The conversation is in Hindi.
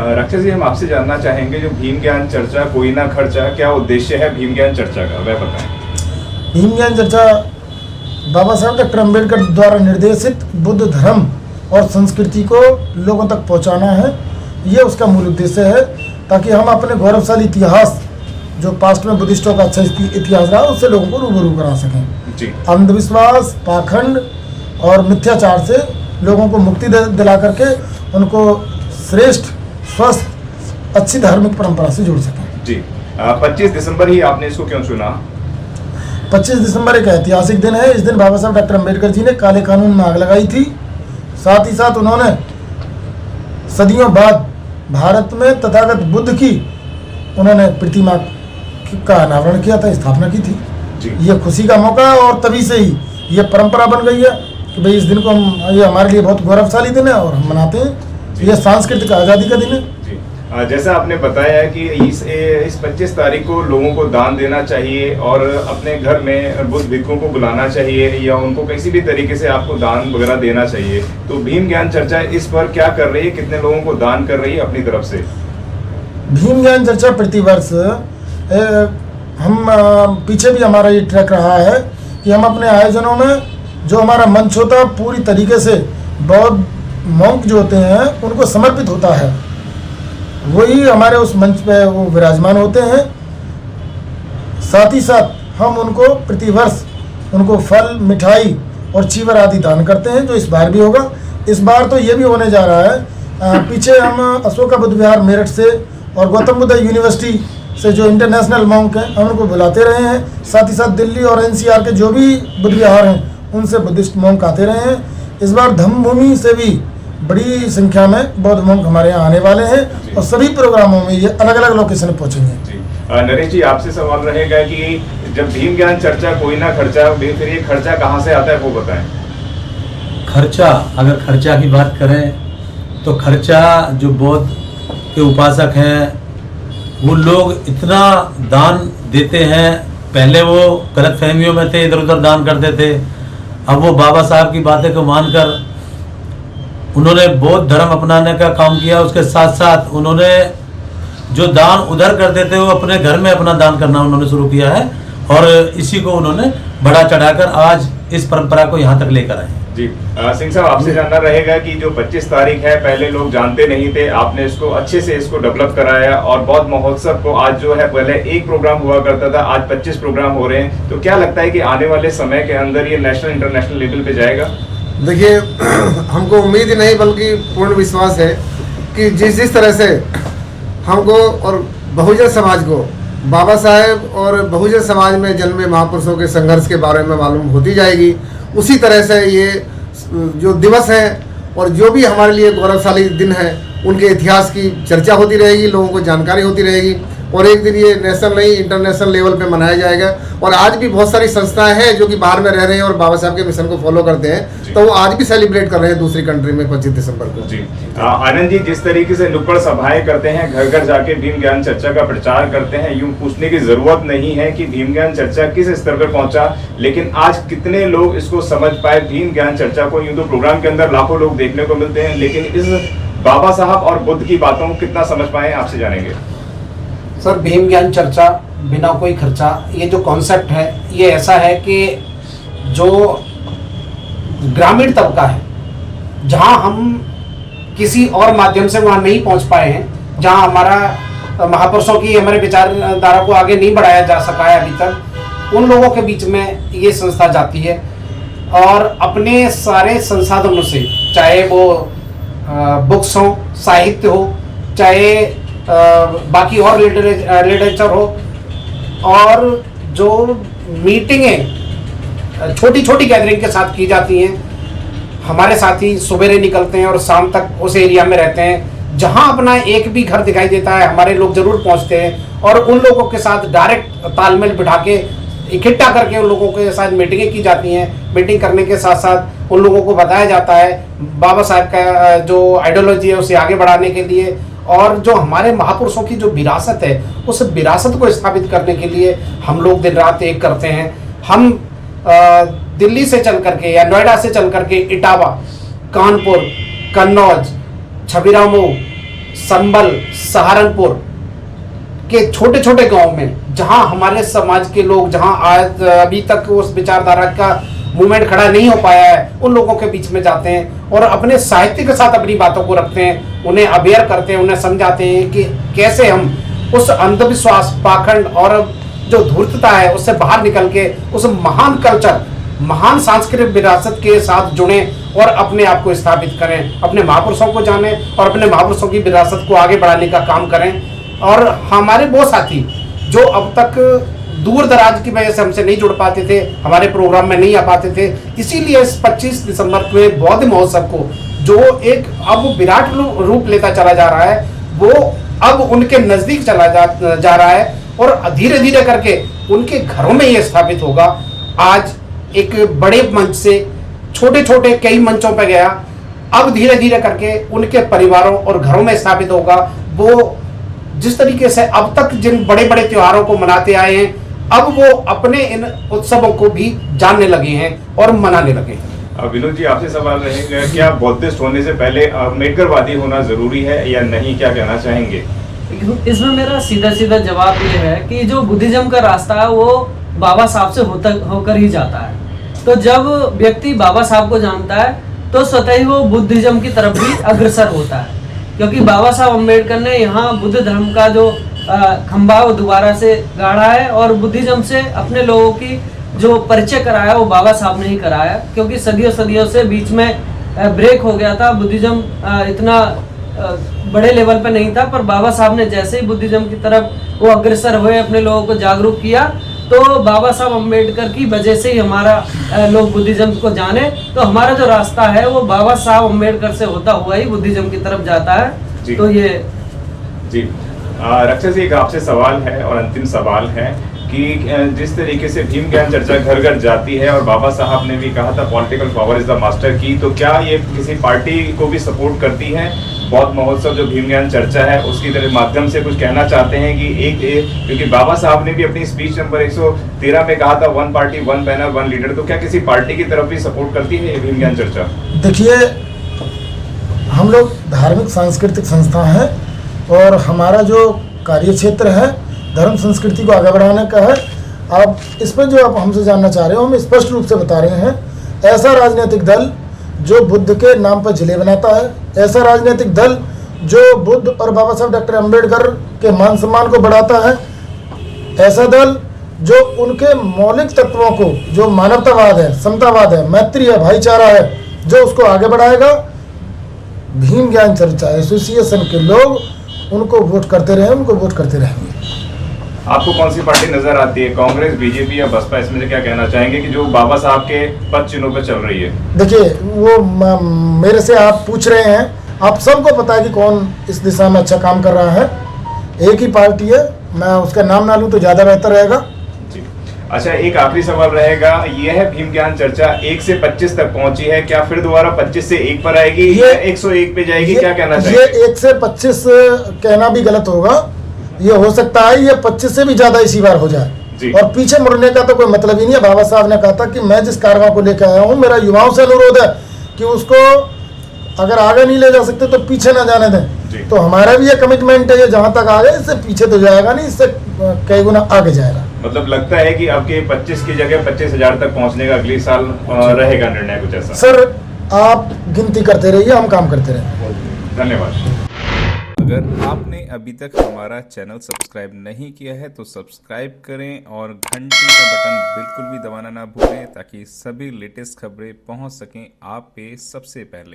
रक्षा जी, हम आपसे जानना चाहेंगे जो भीम ज्ञान चर्चा कोई ना खर्चा, क्या उद्देश्य है भीम ज्ञान चर्चा का, वह बताएं। भीम ज्ञान चर्चा बाबा साहब डॉक्टर अम्बेडकर द्वारा निर्देशित बुद्ध धर्म और संस्कृति को लोगों तक पहुंचाना है, ये उसका मूल उद्देश्य है, ताकि हम अपने गौरवशाली इतिहास, जो पास्ट में बुद्धिस्टों का अच्छा इतिहास रहा, उससे लोगों को रूबरू करा सकें जी। अंधविश्वास, पाखंड और मिथ्याचार से लोगों को मुक्ति दिला करके उनको श्रेष्ठ, स्वस्थ, अच्छी धार्मिक परंपरा से जोड़ सकें जी। 25 दिसंबर ही आपने इसको क्यों चुना? 25 दिसंबर एक ऐतिहासिक दिन है। इस दिन बाबा साहब डॉक्टर अम्बेडकर जी ने काले कानून में आग लगाई थी। साथ ही साथ उन्होंने सदियों बाद भारत में तथागत बुद्ध की उन्होंने प्रतिमा का अनावरण किया था, स्थापना की थी जी। ये खुशी का मौका है और तभी से ही ये परंपरा बन गई है कि भाई इस दिन को हम, ये हमारे लिए बहुत गौरवशाली दिन है और हम मनाते हैं। ये सांस्कृतिक आज़ादी का दिन है जी। जैसा आपने बताया है कि इस 25 तारीख को लोगों को दान देना चाहिए और अपने घर में बुद्ध भिक्षुओं को बुलाना चाहिए या उनको किसी भी तरीके से आपको दान वगैरह देना चाहिए, तो भीम ज्ञान चर्चा इस पर क्या कर रही है, कितने लोगों को दान कर रही है अपनी तरफ से? भीम ज्ञान चर्चा प्रतिवर्ष हम पीछे भी हमारा ये ट्रैक रहा है कि हम अपने आयोजनों में जो हमारा मंच होता है पूरी तरीके से बौद्ध मॉन्क जो होते हैं उनको समर्पित होता है, वही हमारे उस मंच पे वो विराजमान होते हैं। साथ ही साथ हम उनको प्रतिवर्ष उनको फल, मिठाई और चीवर आदि दान करते हैं, जो इस बार भी होगा। इस बार तो ये भी होने जा रहा है। पीछे हम अशोका बुद्ध विहार मेरठ से और गौतम बुद्ध यूनिवर्सिटी से जो इंटरनेशनल मॉन्क हैं हम उनको बुलाते रहे हैं। साथ ही साथ दिल्ली और एनसीआर के जो भी बुद्ध विहार हैं उनसे बुद्धिस्ट मॉन्क आते रहे हैं। इस बार धम्मभूमि से भी बड़ी संख्या में बौद्ध मॉन्क हमारे यहाँ आने वाले हैं और सभी प्रोग्रामों में ये अलग अलग लोकेशन पहुँचेंगे। नरेश जी, आपसे सवाल रहेगा कि जब भीम ज्ञान चर्चा कोई ना खर्चा, फिर ये खर्चा कहाँ से आता है वो बताएं। खर्चा, अगर खर्चा की बात करें तो खर्चा जो बौद्ध के उपासक हैं वो लोग इतना दान देते हैं। पहले वो गलतफहमियों में थे, इधर उधर दान करते थे, अब वो बाबा साहब की बातें को मानकर उन्होंने बौद्ध धर्म अपनाने का काम किया। उसके साथ साथ उन्होंने जो दान उधर करते थे वो अपने घर में अपना दान करना उन्होंने शुरू किया है और इसी को उन्होंने बढ़ा चढ़ाकर आज इस परंपरा को यहाँ तक लेकर आए जी। सिंह साहब, आपसे जानना रहेगा कि जो 25 तारीख है पहले लोग जानते नहीं थे, आपने इसको अच्छे से इसको डेवलप कराया और बौद्ध महोत्सव को आज जो है पहले एक प्रोग्राम हुआ करता था, आज 25 प्रोग्राम हो रहे हैं, तो क्या लगता है कि आने वाले समय के अंदर ये नेशनल इंटरनेशनल लेवल पे जाएगा? देखिए, हमको उम्मीद ही नहीं बल्कि पूर्ण विश्वास है कि जिस तरह से हमको और बहुजन समाज को बाबा साहेब और बहुजन समाज में जन्मे महापुरुषों के संघर्ष के बारे में मालूम होती जाएगी, उसी तरह से ये जो दिवस है और जो भी हमारे लिए गौरवशाली दिन है उनके इतिहास की चर्चा होती रहेगी, लोगों को जानकारी होती रहेगी और एक दिन ये नेशनल नहीं इंटरनेशनल लेवल पे मनाया जाएगा। और आज भी बहुत सारी संस्थाएं हैं जो कि बाहर में रह रहे हैं और बाबा साहब के मिशन को फॉलो करते हैं, तो वो आज भी सेलिब्रेट कर रहे हैं दूसरी कंट्री में 25 दिसंबर को जी। आनंद जी, जिस तरीके से नुक्कड़ सभाएं करते हैं, घर घर जाके भीम ज्ञान चर्चा का प्रचार करते हैं, यूं पूछने की जरूरत नहीं है कि भीम ज्ञान चर्चा किस स्तर पर पहुंचा, लेकिन आज कितने लोग इसको समझ पाए भीम ज्ञान चर्चा को? यूं तो प्रोग्राम के अंदर लाखों लोग देखने को मिलते हैं, लेकिन इस बाबा साहब और बुद्ध की बातों को कितना समझ पाए, आपसे जानेंगे। सर, भीम ज्ञान चर्चा बिना कोई खर्चा, ये जो कॉन्सेप्ट है ये ऐसा है कि जो ग्रामीण तबका है, जहां हम किसी और माध्यम से वहां नहीं पहुंच पाए हैं, जहां हमारा महापुरुषों की हमारे विचारधारा को आगे नहीं बढ़ाया जा सका है अभी तक, उन लोगों के बीच में ये संस्था जाती है और अपने सारे संसाधनों से, चाहे वो बुक्स हो, साहित्य हो, चाहे बाकी और लिटरेचर हो, और जो मीटिंगें छोटी छोटी गैदरिंग के साथ की जाती हैं, हमारे साथी सवेरे निकलते हैं और शाम तक उस एरिया में रहते हैं, जहां अपना एक भी घर दिखाई देता है हमारे लोग जरूर पहुंचते हैं और उन लोगों के साथ डायरेक्ट तालमेल बिठा के इकट्ठा करके उन लोगों के साथ मीटिंगें की जाती हैं। मीटिंग करने के साथ साथ उन लोगों को बताया जाता है बाबा साहब का जो आइडियोलॉजी है उसे आगे बढ़ाने के लिए, और जो हमारे महापुरुषों की जो विरासत है उस विरासत को स्थापित करने के लिए हम लोग दिन रात एक करते हैं। हम दिल्ली से चल करके या नोएडा से चल करके इटावा, कानपुर, कन्नौज, छबीरामऊ, संभल, सहारनपुर के छोटे छोटे गांव में जहां हमारे समाज के लोग, जहां आज अभी तक उस विचारधारा का मूवमेंट खड़ा नहीं हो पाया है, उन लोगों के बीच में जाते हैं और अपने साहित्य के साथ अपनी बातों को रखते हैं, उन्हें अवेयर करते हैं, उन्हें समझाते हैं कि कैसे हम उस अंधविश्वास, पाखंड और जो धूर्तता है उससे बाहर निकल के उस महान कल्चर, महान सांस्कृतिक विरासत के साथ जुड़े और अपने आप को स्थापित करें, अपने महापुरुषों को जानें और अपने महापुरुषों की विरासत को आगे बढ़ाने का काम करें। और हमारे वो साथी जो अब तक दूर दराज की वजह से हमसे नहीं जुड़ पाते थे, हमारे प्रोग्राम में नहीं आ पाते थे, इसीलिए इस 25 दिसंबर के बौद्ध महोत्सव को जो एक अब विराट रूप लेता चला जा रहा है, वो अब उनके नजदीक चला जा रहा है और धीरे धीरे करके उनके घरों में ये स्थापित होगा। आज एक बड़े मंच से छोटे छोटे कई मंचों पर गया, अब धीरे धीरे करके उनके परिवारों और घरों में स्थापित होगा। वो जिस तरीके से अब तक जिन बड़े बड़े त्योहारों को मनाते आए हैं, अब वो अपने इन उत्सवों को भी जानने लगे हैं और मनाने लगे हैं। विनोद जी, आपसे सवाल रहेगा, क्या बौद्धिस्ट होने से पहले अम्बेडकरवादी होना जरूरी है या नहीं, क्या कहना चाहेंगे? इसमें मेरा सीधा सीधा जवाब ये है कि जो बुद्धिज्म का रास्ता है वो बाबा साहब से होकर ही जाता है। तो जब व्यक्ति बाबा साहब को जानता है तो स्वतः ही वो बुद्धिज्म की तरफ भी अग्रसर होता है, क्योंकि बाबा साहब अम्बेडकर ने यहाँ बुद्ध धर्म का जो खंभा वो दोबारा से गाड़ा है और बुद्धिज्म से अपने लोगों की जो परिचय कराया वो बाबा साहब ने ही कराया, क्योंकि सदियों सदियों से बीच में ब्रेक हो गया था। बुद्धिज्म इतना बड़े लेवल पे नहीं था, पर बाबा साहब ने जैसे ही बुद्धिज्म की तरफ वो अग्रसर हुए, अपने लोगों को जागरूक किया, तो बाबा साहब अम्बेडकर की वजह से ही हमारा लोग बुद्धिज्म को जाने। तो हमारा जो रास्ता है वो बाबा साहब अम्बेडकर से होता हुआ ही बुद्धिज्म की तरफ जाता है। तो ये जी रक्षा जी, एक आपसे सवाल है और अंतिम सवाल है कि जिस तरीके से भीम ज्ञान चर्चा घर घर जाती है और बाबा साहब ने भी कहा था political power is the master की, तो क्या ये किसी पार्टी को भी सपोर्ट करती है? बौद्ध महोत्सव जो भीम ज्ञान चर्चा है उसकी तरह माध्यम से कुछ कहना चाहते हैं कि क्योंकि बाबा साहब ने भी अपनी स्पीच नंबर 113 में कहा था one party one banner one leader, तो क्या किसी पार्टी की तरफ भी सपोर्ट करती है ये भीम ज्ञान चर्चा? देखिए, हम लोग धार्मिक सांस्कृतिक संस्था हैं और हमारा जो कार्य क्षेत्र है धर्म संस्कृति को आगे बढ़ाने का है। आप इस पर जो आप हमसे जानना चाह रहे हो, हम स्पष्ट रूप से बता रहे हैं, ऐसा राजनीतिक दल जो बुद्ध के नाम पर जिले बनाता है, ऐसा राजनीतिक दल जो बुद्ध और बाबा साहब डॉक्टर अम्बेडकर के मान सम्मान को बढ़ाता है, ऐसा दल जो उनके मौलिक तत्वों को, जो मानवतावाद है, समतावाद है, मैत्री है, भाईचारा है, जो उसको आगे बढ़ाएगा, भीम ज्ञान चर्चा एसोसिएशन के लोग उनको वोट करते रहे, उनको वोट करते रहेंगे। आपको कौन सी पार्टी नजर आती है, कांग्रेस, बीजेपी या बसपा? इसमें से क्या कहना चाहेंगे कि जो बाबा साहब के पद चिन्हों पर चल रही है? देखिए, वो मेरे से आप पूछ रहे हैं, आप सबको पता है कि कौन इस दिशा में अच्छा काम कर रहा है। एक ही पार्टी है, मैं उसका नाम ना लूँ तो ज़्यादा बेहतर रहेगा। जी अच्छा, एक आखिरी सवाल रहेगा, ये है भीम ज्ञान चर्चा 1 से 25 तक पहुंची है, क्या फिर दोबारा 25 से 1 पर आएगी या 101 पे जाएगी, क्या कहना चाहिए? ये 1 से 25 कहना भी गलत होगा, ये हो सकता है ये 25 से भी ज्यादा इसी बार हो जाए और पीछे मुड़ने का तो कोई मतलब ही नहीं है। बाबा साहब ने कहा था कि मैं जिस कारवां को लेकर आया हूँ, मेरा युवाओं से अनुरोध है कि उसको अगर आगे नहीं ले जा सकते तो पीछे ना जाने दें। तो हमारा भी ये कमिटमेंट है, ये जहाँ तक आ गए इससे पीछे तो जाएगा नहीं, इससे कई गुना आगे जाएगा। मतलब लगता है कि आपके 25 की जगह 25,000 तक पहुँचने का अगले साल रहेगा निर्णय कुछ ऐसा? सर, आप गिनती करते रहिए, हम काम करते रहेंगे। धन्यवाद। अगर आपने अभी तक हमारा चैनल सब्सक्राइब नहीं किया है तो सब्सक्राइब करें और घंटी का बटन बिल्कुल भी दबाना ना भूलें ताकि सभी लेटेस्ट खबरें पहुंच सकें आप पे सबसे पहले।